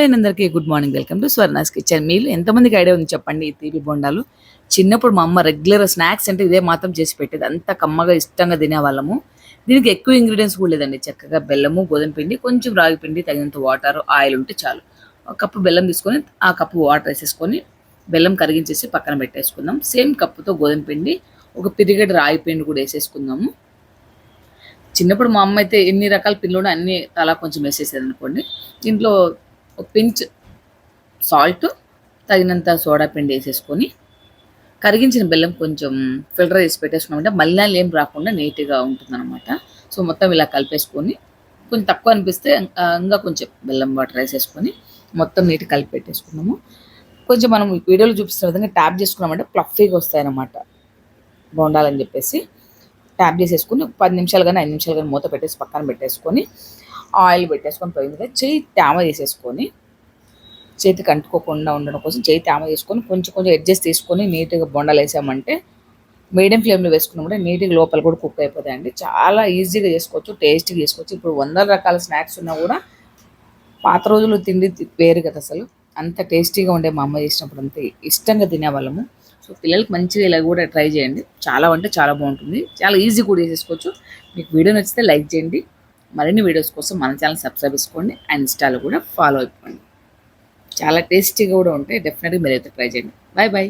అందరికీ good morning. Welcome to Swarna's kitchen. మీరు ఎంతమందికి ఐడియా ఉంది చెప్పండి ఈ తీపి బొండాలు? చిన్నప్పుడు మా అమ్మ రెగ్యులర్ స్నాక్స్ అంటే ఇదే మాత్రం చేసి పెట్టేది. అంత కమ్మగా ఇష్టంగా తినేవాళ్ళము. దీనికి ఎక్కువ ఇంగ్రీడియంట్స్ కూడా లేదండి. చక్కగా బెల్లము, గోధుమ పిండి, కొంచెం రాగి పిండి, తగినంత వాటర్, ఆయిల్ ఉంటే చాలు. ఒక కప్పు బెల్లం తీసుకొని ఆ కప్పు వాటర్ వేసేసుకొని బెల్లం కరిగించేసి పక్కన పెట్టేసుకుందాం. సేమ్ కప్పుతో గోధుమ పిండి, ఒక పిరిగెడు రాగి పిండి కూడా వేసేసుకుందాము. చిన్నప్పుడు మా అమ్మ అయితే ఎన్ని రకాల పిండిలో అన్ని అలా కొంచెం వేసేసేది అనుకోండి. దీంట్లో ఒక పించ్ సాల్ట్, తగినంత సోడా పిండి వేసేసుకొని కరిగించిన బెల్లం కొంచెం ఫిల్టర్ చేసి పెట్టేసుకున్నామంటే మలినాలు ఏం రాకుండా నీట్గా ఉంటుందన్నమాట. సో మొత్తం ఇలా కలిపేసుకొని కొంచెం తక్కువ అనిపిస్తే ఇంకా కొంచెం బెల్లం వాటర్ వేసేసుకొని మొత్తం నీట్గా కలిపి పెట్టేసుకున్నాము. కొంచెం మనం వీడియోలో చూపిస్తున్న విధంగా ట్యాప్ చేసుకున్నామంటే ఫ్లఫీగా వస్తాయన్నమాట బొండాలని చెప్పేసి ట్యాప్ చేసేసుకుని 10 నిమిషాలు కానీ 5 నిమిషాలు కానీ మూత పెట్టేసి పక్కన పెట్టేసుకొని ఆయిల్ పెట్టేసుకొని పొయ్యి మీద చేయి తేమ చేసేసుకొని చేతికి అంటుకోకుండా ఉండడం కోసం చేయి తేమ చేసుకొని కొంచెం కొంచెం అడ్జస్ట్ తీసుకొని నీట్గా బొండాలు వేసామంటే మీడియం ఫ్లేమ్లో వేసుకున్నామంటే నీట్గా లోపల కూడా కుక్ అయిపోతాయండి. చాలా ఈజీగా చేసుకోవచ్చు, టేస్టీగా చేసుకోవచ్చు. ఇప్పుడు 100 రకాల స్నాక్స్ ఉన్నా కూడా పాత రోజుల్లో తిండి వేరు కదా అసలు. అంత టేస్టీగా ఉండే మా అమ్మ చేసినప్పుడు అంతే ఇష్టంగా తినేవాళ్ళము. సో పిల్లలకి మంచిగా ఇలా కూడా ట్రై చేయండి. చాలా అంటే చాలా బాగుంటుంది. చాలా ఈజీ కూడా చేసేసుకోవచ్చు. మీకు వీడియో నచ్చితే లైక్ చేయండి. మరిన్ని వీడియోస్ కోసం మన ఛానల్ సబ్స్క్రైబ్ చేసుకోండి అండ్ ఇన్స్టాలో కూడా ఫాలో అయిపోండి. చాలా టేస్టీగా కూడా ఉంటాయి. డెఫినెట్గా మీరైతే ట్రై చేయండి. Bye bye.